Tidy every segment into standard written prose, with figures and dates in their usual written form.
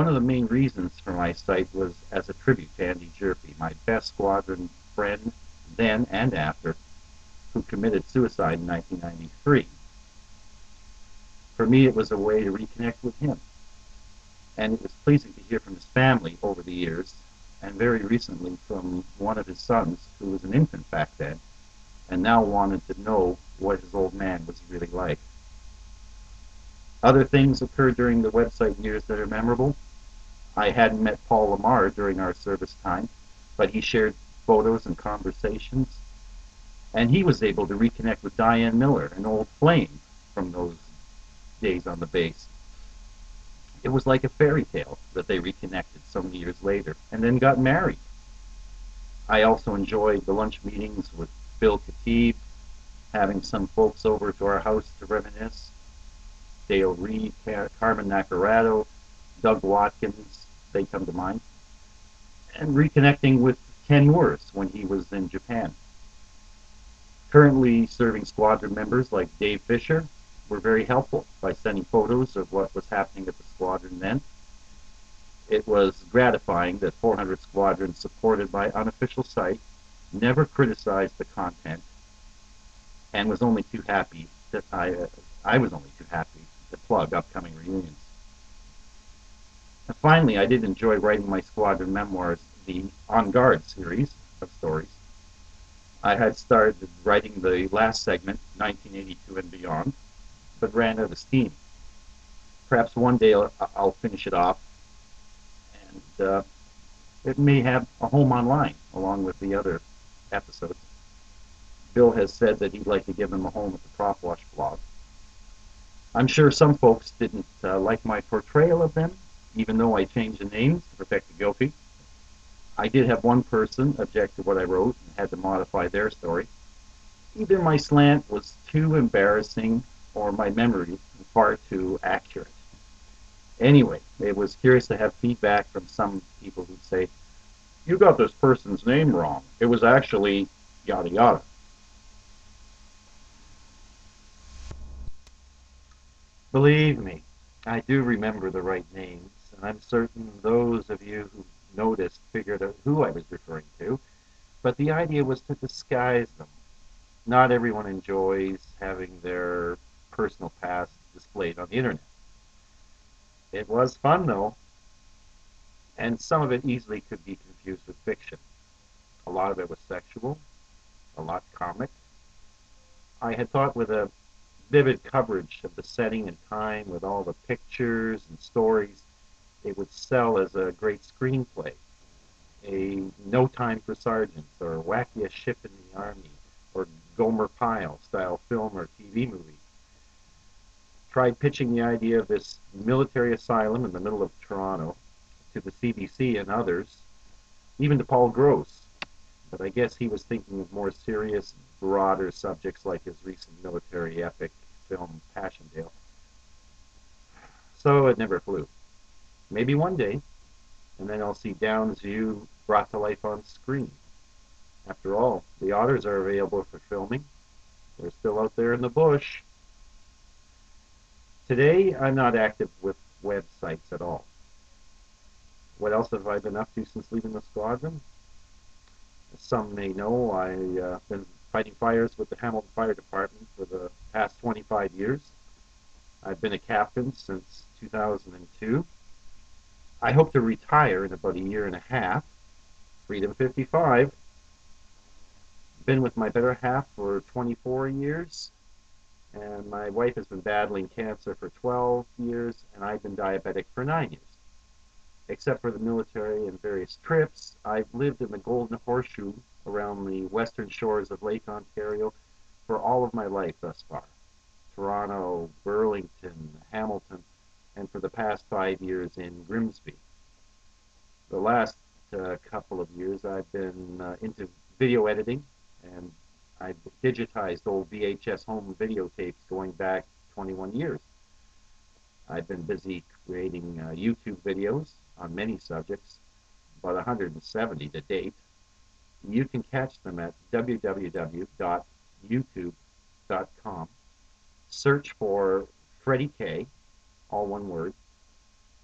one of the main reasons for my site was as a tribute to Andy Jerpy, my best squadron friend then and after, who committed suicide in 1993. For me, it was a way to reconnect with him, and it was pleasing to hear from his family over the years, and very recently from one of his sons, who was an infant back then, and now wanted to know what his old man was really like. Other things occurred during the website years that are memorable. I hadn't met Paul Lamar during our service time, but he shared photos and conversations, and he was able to reconnect with Diane Miller, an old flame from those days on the base. It was like a fairy tale that they reconnected so many years later and then got married. I also enjoyed the lunch meetings with Bill Khatib, having some folks over to our house to reminisce. Dale Reed, Carmen Nacarado, Doug Watkins, they come to mind. And reconnecting with Ken Morris when he was in Japan. Currently serving squadron members like Dave Fisher were very helpful by sending photos of what was happening at the squadron then. It was gratifying that 400 Squadron, supported by unofficial site, never criticized the content, and was only too happy that I was only too happy to plug upcoming reunions. And finally, I did enjoy writing my squadron memoirs, the On Guard series of stories. I had started writing the last segment, 1982 and beyond, but ran out of steam. Perhaps one day I'll finish it off, and it may have a home online along with the other episodes. Bill has said that he'd like to give him a home at the Prop Wash blog. I'm sure some folks didn't like my portrayal of them, even though I changed the names to protect the guilty. I did have one person object to what I wrote and had to modify their story. Either my slant was too embarrassing or my memory far too accurate. Anyway, it was curious to have feedback from some people who'd say, "You got this person's name wrong. It was actually yada yada." Believe me, I do remember the right names, and I'm certain those of you who noticed figured out who I was referring to, but the idea was to disguise them. Not everyone enjoys having their personal past displayed on the internet. It was fun, though, and some of it easily could be confused with fiction. A lot of it was sexual, a lot comic. I had thought with a vivid coverage of the setting and time with all the pictures and stories, it would sell as a great screenplay, a No Time for Sergeants, or Wackiest Ship in the Army, or Gomer Pyle style film or TV movie. Tried pitching the idea of this military asylum in the middle of Toronto to the CBC and others, even to Paul Gross, but I guess he was thinking of more serious, broader subjects like his recent military epic film Passchendaele. So it never flew. Maybe one day, and then I'll see Down's View brought to life on screen. After all, the otters are available for filming. They're still out there in the bush. Today, I'm not active with websites at all. What else have I been up to since leaving the squadron? As some may know, I've been fighting fires with the Hamilton Fire Department for the past 25 years. I've been a captain since 2002. I hope to retire in about a year and a half. Freedom 55. Been with my better half for 24 years, and my wife has been battling cancer for 12 years, and I've been diabetic for 9 years. Except for the military and various trips, I've lived in the Golden Horseshoe around the western shores of Lake Ontario for all of my life thus far. Toronto, Burlington, Hamilton, and for the past 5 years in Grimsby. The last couple of years I've been into video editing, and I've digitized old VHS home videotapes going back 21 years. I've been busy creating YouTube videos on many subjects, about 170 to date. You can catch them at www.youtube.com. Search for Freddie K, all one word,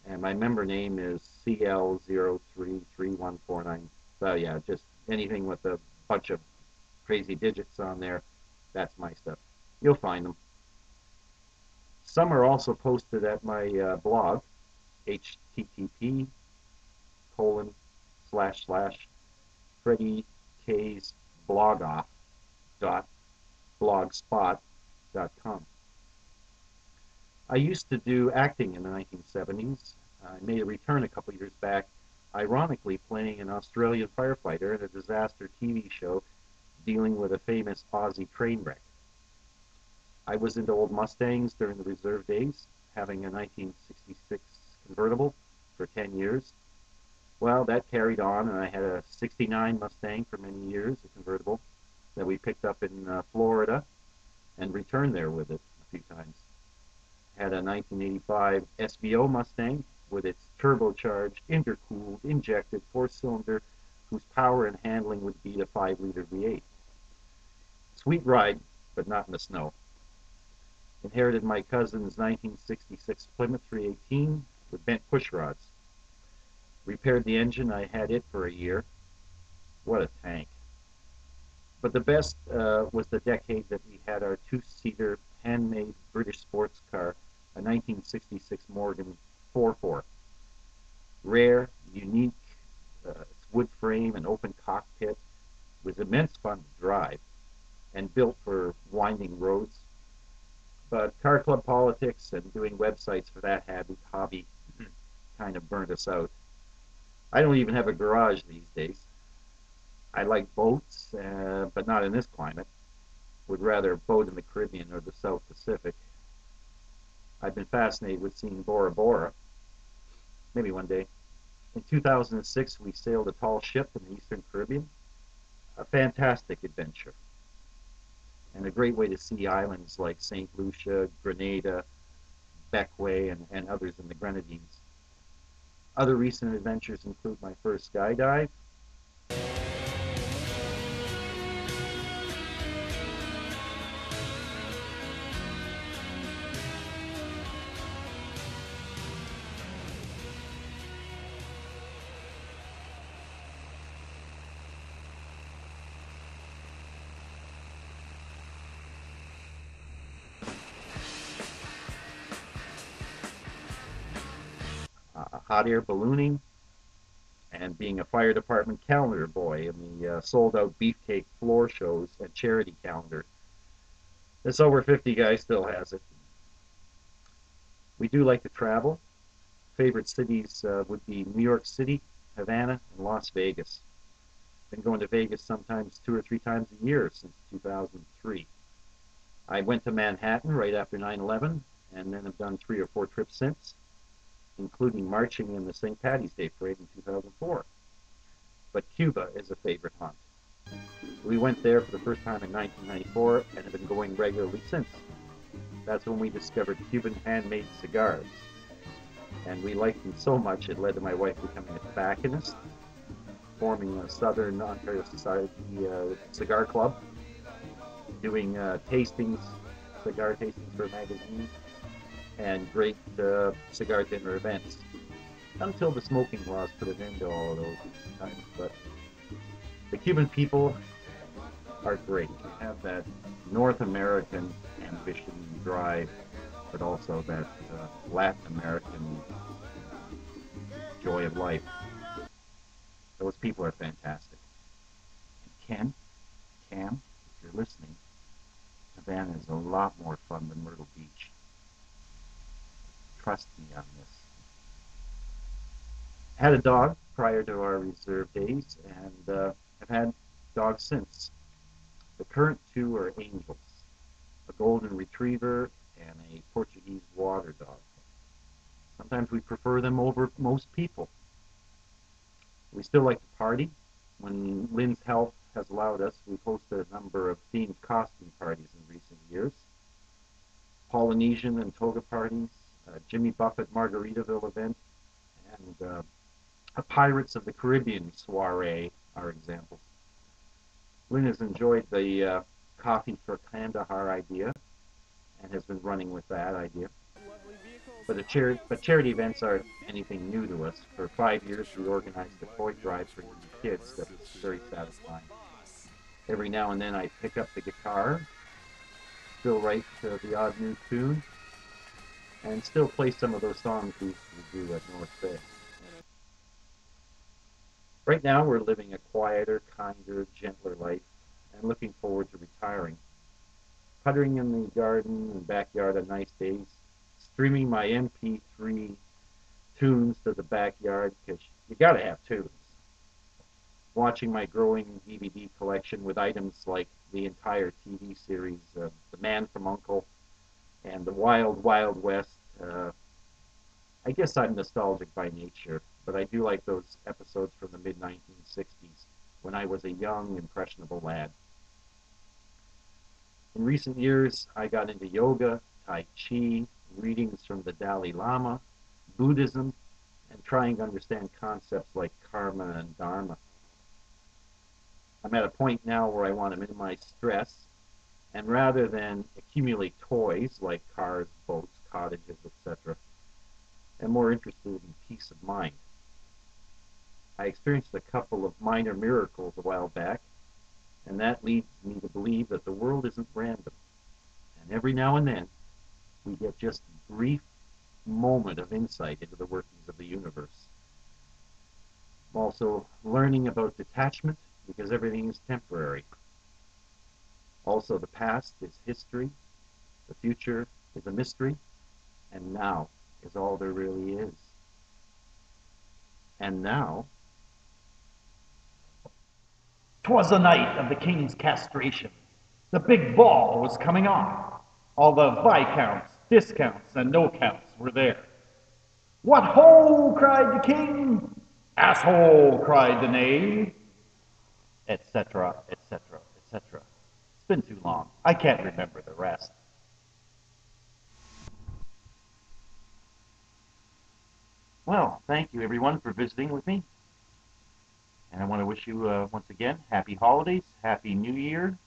And my member name is CL033149. So yeah, just anything with a bunch of crazy digits on there, that's my stuff. You'll find them. Some are also posted at my blog, http colon slash slash Freddie K's blogoff dot blogspot.com. I used to do acting in the 1970s. I made a return a couple years back, ironically playing an Australian firefighter in a disaster TV show dealing with a famous Aussie train wreck. I was into old Mustangs during the reserve days, having a 1966 convertible for 10 years. Well, that carried on, and I had a 69 Mustang for many years, a convertible, that we picked up in Florida and returned there with it a few times. Had a 1985 SVO Mustang with its turbocharged, intercooled, injected four-cylinder whose power and handling would beat a 5-liter V8. Sweet ride, but not in the snow. Inherited my cousin's 1966 Plymouth 318 with bent push rods. Repaired the engine. I had it for a year. What a tank. But the best was the decade that we had our two-seater handmade British sports car, a 1966 Morgan 4.4. Rare, unique, its wood frame and open cockpit was immense fun to drive and built for winding roads. But car club politics and doing websites for that hobby kind of burnt us out. I don't even have a garage these days. I like boats, but not in this climate. Would rather boat in the Caribbean or the South Pacific. I've been fascinated with seeing Bora Bora. Maybe one day. In 2006, we sailed a tall ship in the Eastern Caribbean. A fantastic adventure. And a great way to see islands like St. Lucia, Grenada, Bequia, and others in the Grenadines. Other recent adventures include my first skydive, hot air ballooning, and being a fire department calendar boy in the sold-out beefcake floor shows and charity calendar. This over 50 guy still has it. We do like to travel. Favorite cities would be New York City, Havana, and Las Vegas. Been going to Vegas sometimes 2 or 3 times a year since 2003. I went to Manhattan right after 9/11, and then have done 3 or 4 trips since, including marching in the St. Patty's Day Parade in 2004. But Cuba is a favorite haunt. We went there for the first time in 1994 and have been going regularly since. That's when we discovered Cuban handmade cigars. And we liked them so much it led to my wife becoming a tobacconist, forming a Southern Ontario Society cigar club, doing tastings, cigar tastings for a magazine, and great cigar dinner events. Until the smoking laws put an end to all of those times. But the Cuban people are great. They have that North American ambition and drive, but also that Latin American joy of life. Those people are fantastic. And Cam, if you're listening, Havana is a lot more fun than Myrtle Beach. Trust me on this. Had a dog prior to our reserve days, and have had dogs since. The current 2 are angels, a golden retriever and a Portuguese water dog. Sometimes we prefer them over most people. We still like to party. When Lynn's health has allowed us, we've hosted a number of themed costume parties in recent years. Polynesian and toga parties, Jimmy Buffett Margaritaville event, and a Pirates of the Caribbean soiree are examples. Lynn has enjoyed the coffee for Kandahar idea and has been running with that idea. But charity events aren't anything new to us. For 5 years, we organized a toy drive for needy kids that was very satisfying. Every now and then, I pick up the guitar, still write the odd new tune, and still play some of those songs we used to do at North Bay. Right now, we're living a quieter, kinder, gentler life and looking forward to retiring. Puttering in the garden and backyard on nice days, streaming my MP3 tunes to the backyard because you gotta have tunes. Watching my growing DVD collection with items like the entire TV series, The Man from Uncle and The Wild Wild West. I guess I'm nostalgic by nature, but I do like those episodes from the mid 1960s when I was a young, impressionable lad. In recent years, I got into yoga, Tai Chi, readings from the Dalai Lama, Buddhism, and trying to understand concepts like karma and dharma. I'm at a point now where I want to minimize stress, and rather than accumulate toys like cars, boats, cottages, etc., I'm more interested in peace of mind. I experienced a couple of minor miracles a while back, and that leads me to believe that the world isn't random. And every now and then, we get just a brief moment of insight into the workings of the universe. I'm also learning about detachment because everything is temporary. Also, the past is history, the future is a mystery, and now is all there really is. And now, 'twas the night of the king's castration. The big ball was coming off. All the viscounts, discounts, and no counts were there. What ho! Cried the king. Asshole! Cried the knave. Etc., etc., etc. It's been too long. I can't remember the rest. Well, thank you everyone for visiting with me. And I want to wish you once again happy holidays, happy new year,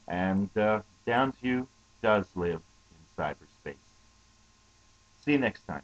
and down to you does live in cyberspace. See you next time.